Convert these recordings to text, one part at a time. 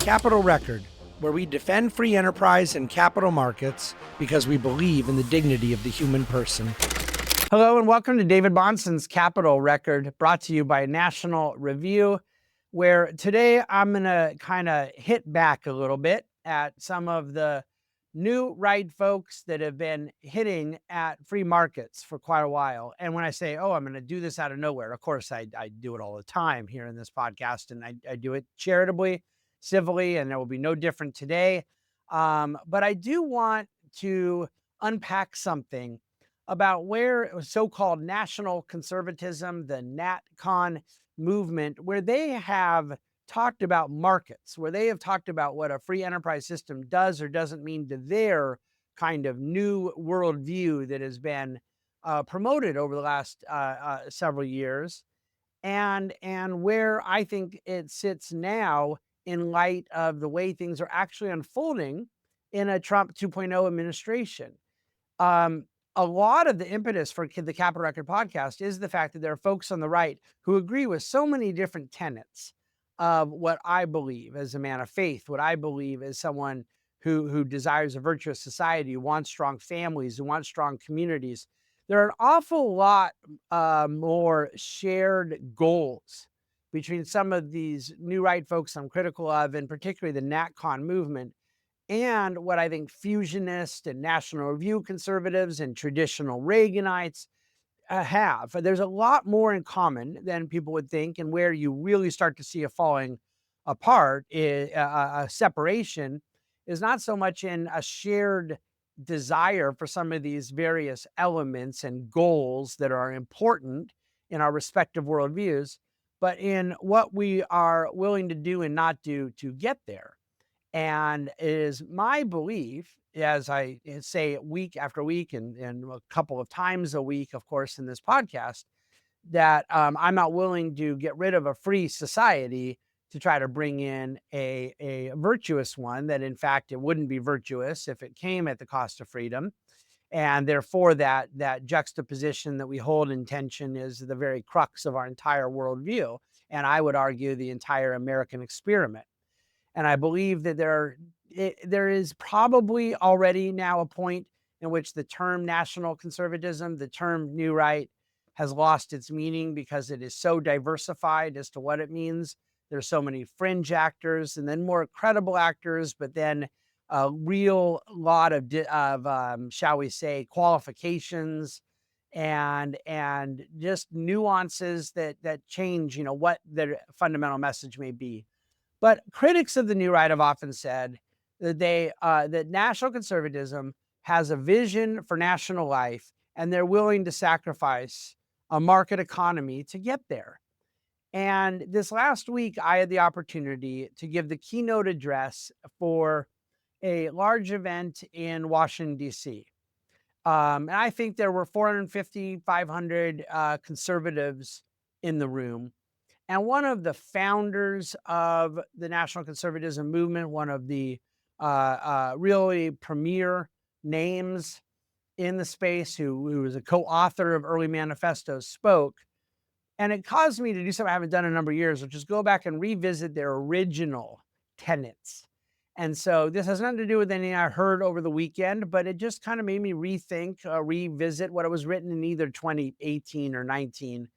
Capital Record, where we defend free enterprise and capital markets because we believe in the dignity of the human person. Hello and welcome to David Bahnsen's Capital Record, brought to you by National Review, where today I'm going to kind of hit back a little bit at some of the new right folks that have been hitting at free markets for quite a while. And when I say, oh, I'm going to do this out of nowhere, of course, I do it all the time here in this podcast, and I do it charitably, civilly, and there will be no different today. But I do want to unpack something about where so-called National Conservatism, the NatCon movement, where they have talked about markets, where they have talked about what a free enterprise system does or doesn't mean to their kind of new worldview that has been promoted over the last several years, and where I think it sits now in light of the way things are actually unfolding in a Trump 2.0 administration. A lot of the impetus for the Capital Record podcast is the fact that there are folks on the right who agree with so many different tenets of what I believe as a man of faith, what I believe as someone who desires a virtuous society, who wants strong families, who wants strong communities. There are an awful lot more shared goals between some of these new right folks I'm critical of, and particularly the NatCon movement, and what I think fusionist and National Review conservatives and traditional Reaganites have. There's a lot more in common than people would think, and where you really start to see a falling apart, a separation, is not so much in a shared desire for some of these various elements and goals that are important in our respective worldviews, but in what we are willing to do and not do to get there. And it is my belief, as I say week after week and a couple of times a week, of course, in this podcast, that I'm not willing to get rid of a free society to try to bring in a virtuous one, that in fact it wouldn't be virtuous if it came at the cost of freedom. And therefore that juxtaposition that we hold in tension is the very crux of our entire worldview. And I would argue the entire American experiment. And I believe that there is probably already now a point in which the term national conservatism, the term new right, has lost its meaning because it is so diversified as to what it means. There's so many fringe actors and then more credible actors, but then a real lot of shall we say, qualifications and just nuances that change, what the fundamental message may be. But critics of the new right have often said that that national conservatism has a vision for national life, and they're willing to sacrifice a market economy to get there. And this last week, I had the opportunity to give the keynote address for a large event in Washington, D.C. And I think there were 450, 500 conservatives in the room. And one of the founders of the National Conservatism movement, one of the really premier names in the space, who was a co-author of early manifestos, spoke. And it caused me to do something I haven't done in a number of years, which is go back and revisit their original tenets. And so this has nothing to do with anything I heard over the weekend, but it just kind of made me rethink, revisit what it was written in either 2018 or 19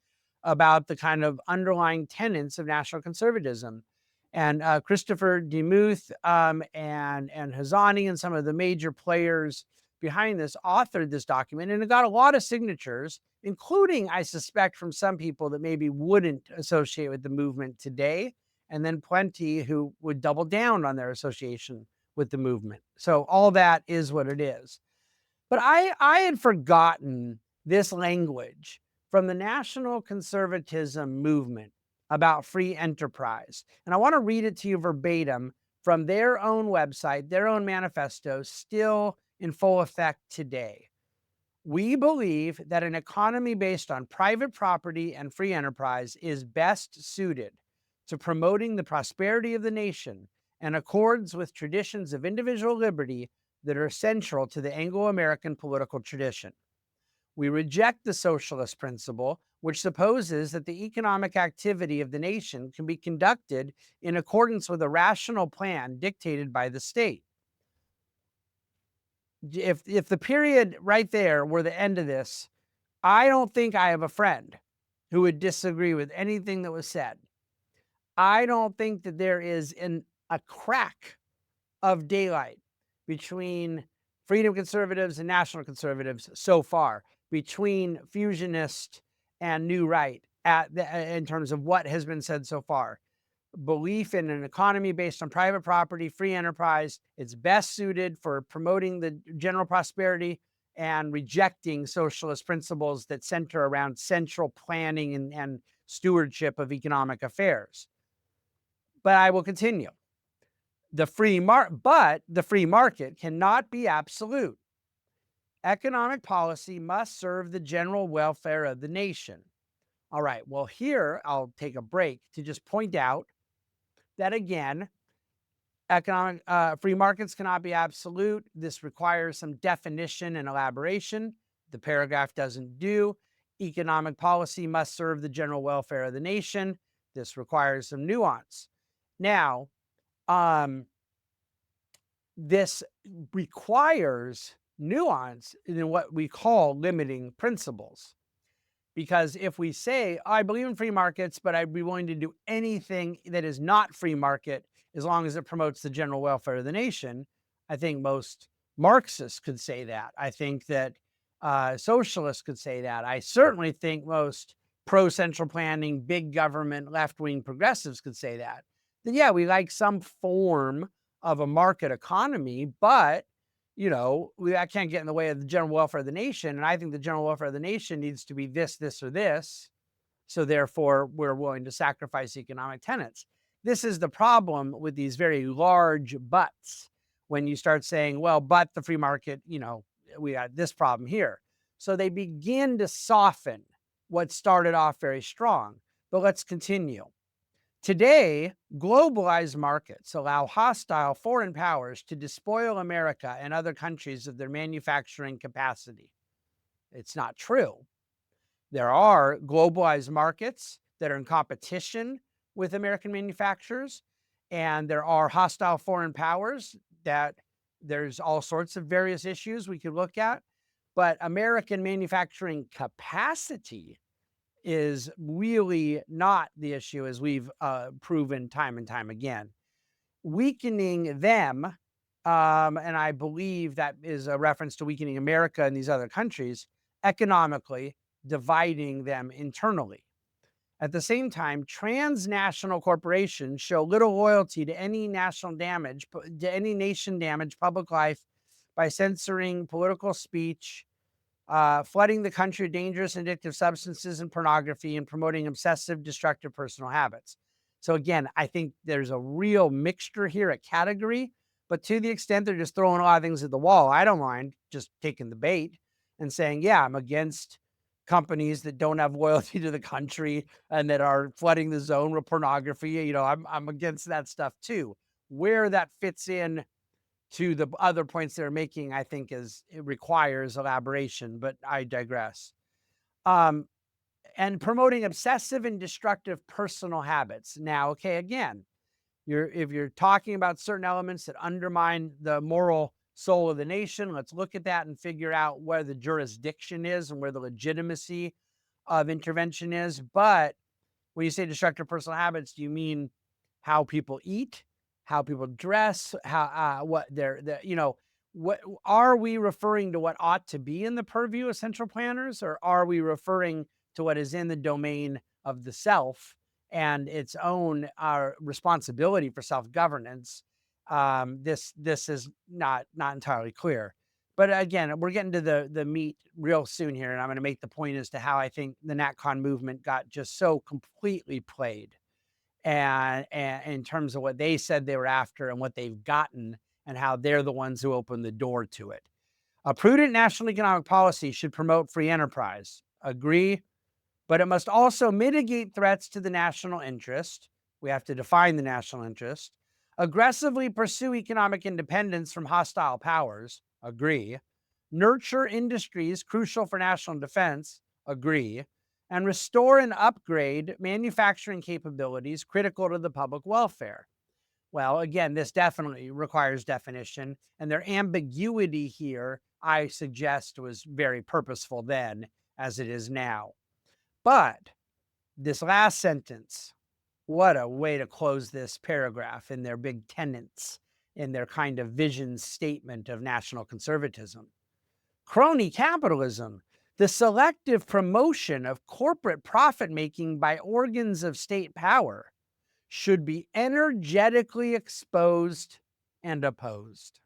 about the kind of underlying tenets of national conservatism. And Christopher DeMuth and Hazani and some of the major players behind this authored this document, and it got a lot of signatures, including, I suspect, from some people that maybe wouldn't associate with the movement today, and then plenty who would double down on their association with the movement. So all that is what it is. But I had forgotten this language from the National Conservatism movement about free enterprise. And I want to read it to you verbatim from their own website, their own manifesto, still in full effect today. We believe that an economy based on private property and free enterprise is best suited to promoting the prosperity of the nation and accords with traditions of individual liberty that are central to the Anglo-American political tradition. We reject the socialist principle, which supposes that the economic activity of the nation can be conducted in accordance with a rational plan dictated by the state. If the period right there were the end of this, I don't think I have a friend who would disagree with anything that was said. I don't think that there is a crack of daylight between freedom conservatives and national conservatives so far, between fusionist and new right in terms of what has been said so far. Belief in an economy based on private property, free enterprise, it's best suited for promoting the general prosperity and rejecting socialist principles that center around central planning and stewardship of economic affairs. But I will continue. The free market cannot be absolute. Economic policy must serve the general welfare of the nation. All right, well, here I'll take a break to just point out that, again, free markets cannot be absolute. This requires some definition and elaboration. The paragraph doesn't do. Economic policy must serve the general welfare of the nation. This requires some nuance. Now, this requires nuance in what we call limiting principles. Because if we say, I believe in free markets, but I'd be willing to do anything that is not free market as long as it promotes the general welfare of the nation, I think most Marxists could say that. I think that socialists could say that. I certainly think most pro-central planning, big government, left-wing progressives could say that. Then yeah, we like some form of a market economy, but that can't get in the way of the general welfare of the nation. And I think the general welfare of the nation needs to be this, this, or this. So therefore, we're willing to sacrifice economic tenets. This is the problem with these very large buts. When you start saying, well, but the free market, we got this problem here. So they begin to soften what started off very strong. But let's continue. Today, globalized markets allow hostile foreign powers to despoil America and other countries of their manufacturing capacity. It's not true. There are globalized markets that are in competition with American manufacturers, and there are hostile foreign powers that there's all sorts of various issues we could look at, but American manufacturing capacity is really not the issue, as we've proven time and time again. Weakening them, and I believe that is a reference to weakening America and these other countries, economically dividing them internally. At the same time, transnational corporations show little loyalty to any nation damage public life by censoring political speech, flooding the country with dangerous and addictive substances and pornography, and promoting obsessive, destructive personal habits. So again, I think there's a real mixture here at category, but to the extent they're just throwing a lot of things at the wall, I don't mind just taking the bait and saying, yeah, I'm against companies that don't have loyalty to the country and that are flooding the zone with pornography. I'm against that stuff too. Where that fits in to the other points they're making, I think it requires elaboration, but I digress. And promoting obsessive and destructive personal habits. Now, okay, again, if you're talking about certain elements that undermine the moral soul of the nation, let's look at that and figure out where the jurisdiction is and where the legitimacy of intervention is. But when you say destructive personal habits, do you mean how people eat, how people dress, how what what are we referring to? What ought to be in the purview of central planners, or are we referring to what is in the domain of the self and its own responsibility for self-governance? This is not entirely clear. But again, we're getting to the meat real soon here, and I'm going to make the point as to how I think the NatCon movement got just so completely played, and in terms of what they said they were after and what they've gotten, and how they're the ones who opened the door to it. A prudent national economic policy should promote free enterprise. Agree, but it must also mitigate threats to the national interest. We have to define the national interest. Aggressively pursue economic independence from hostile powers. Agree. Nurture industries crucial for national defense. Agree. and restore and upgrade manufacturing capabilities critical to the public welfare. Well, again, this definitely requires definition, and their ambiguity here, I suggest, was very purposeful then as it is now. But this last sentence, what a way to close this paragraph in their big tenets, in their kind of vision statement of national conservatism. Crony capitalism, the selective promotion of corporate profit making by organs of state power, should be energetically exposed and opposed.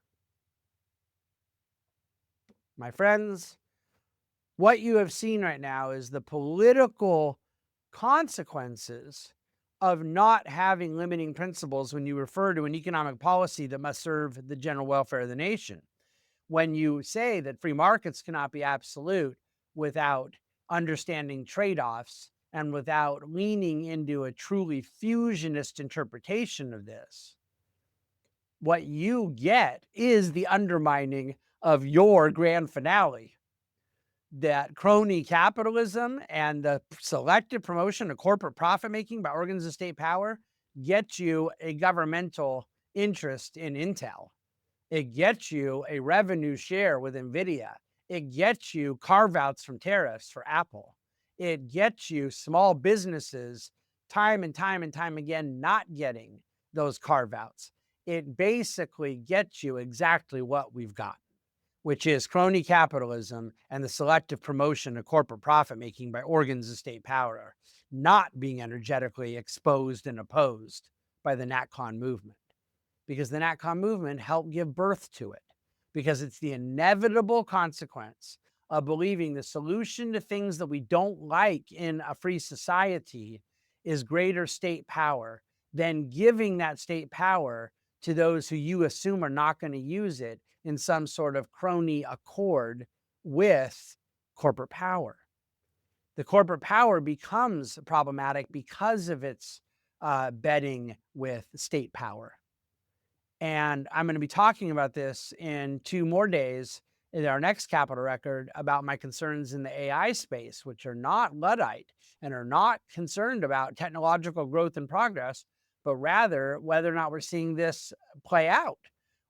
My friends, what you have seen right now is the political consequences of not having limiting principles when you refer to an economic policy that must serve the general welfare of the nation. When you say that free markets cannot be absolute without understanding trade-offs and without leaning into a truly fusionist interpretation of this, what you get is the undermining of your grand finale, that crony capitalism and the selective promotion of corporate profit making by organs of state power get you a governmental interest in Intel. It gets you a revenue share with NVIDIA. It gets you carve outs from tariffs for Apple. It gets you small businesses time and time and time again not getting those carve outs. It basically gets you exactly what we've got, which is crony capitalism and the selective promotion of corporate profit making by organs of state power not being energetically exposed and opposed by the NatCon movement, because the NatCon movement helped give birth to it, because it's the inevitable consequence of believing the solution to things that we don't like in a free society is greater state power, then giving that state power to those who you assume are not going to use it in some sort of crony accord with corporate power. The corporate power becomes problematic because of its bedding with state power. And I'm going to be talking about this in 2 more days in our next Capital Record about my concerns in the AI space, which are not Luddite and are not concerned about technological growth and progress, but rather whether or not we're seeing this play out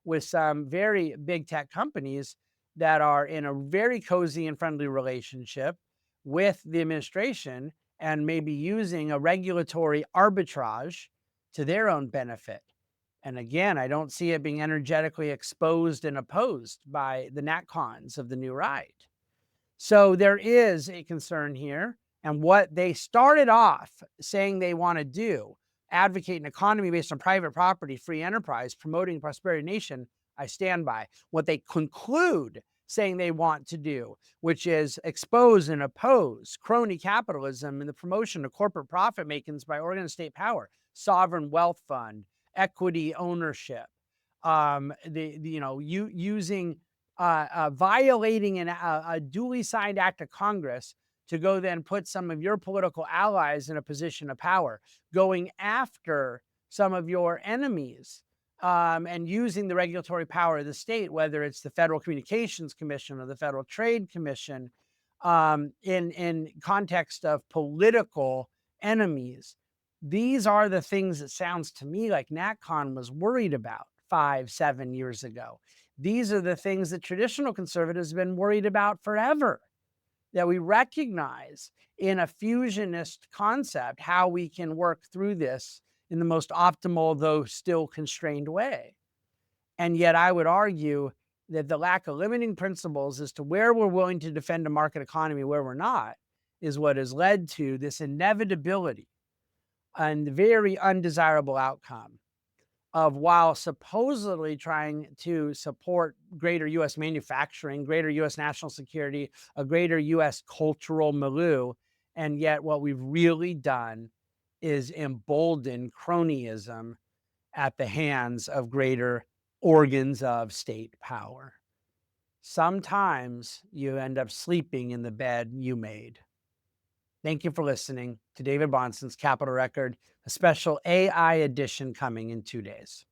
with some very big tech companies that are in a very cozy and friendly relationship with the administration and maybe using a regulatory arbitrage to their own benefit. And again, I don't see it being energetically exposed and opposed by the NatCons of the new right. So there is a concern here. And what they started off saying they want to do, advocate an economy based on private property, free enterprise, promoting prosperity nation, I stand by. What they conclude saying they want to do, which is expose and oppose crony capitalism and the promotion of corporate profit makings by organ of state power, sovereign wealth fund, equity ownership, using violating a duly signed act of Congress to go then put some of your political allies in a position of power, going after some of your enemies, and using the regulatory power of the state, whether it's the Federal Communications Commission or the Federal Trade Commission, in context of political enemies. These are the things that sounds to me like NatCon was worried about 5-7 years ago. These are the things that traditional conservatives have been worried about forever, that we recognize in a fusionist concept how we can work through this in the most optimal, though still constrained way. And yet I would argue that the lack of limiting principles as to where we're willing to defend a market economy, where we're not, is what has led to this inevitability and very undesirable outcome of, while supposedly trying to support greater U.S. manufacturing, greater U.S. national security, a greater U.S. cultural milieu, and yet what we've really done is embolden cronyism at the hands of greater organs of state power. Sometimes you end up sleeping in the bed you made. Thank you for listening to David Bonson's Capital Record, a special AI edition coming in 2 days.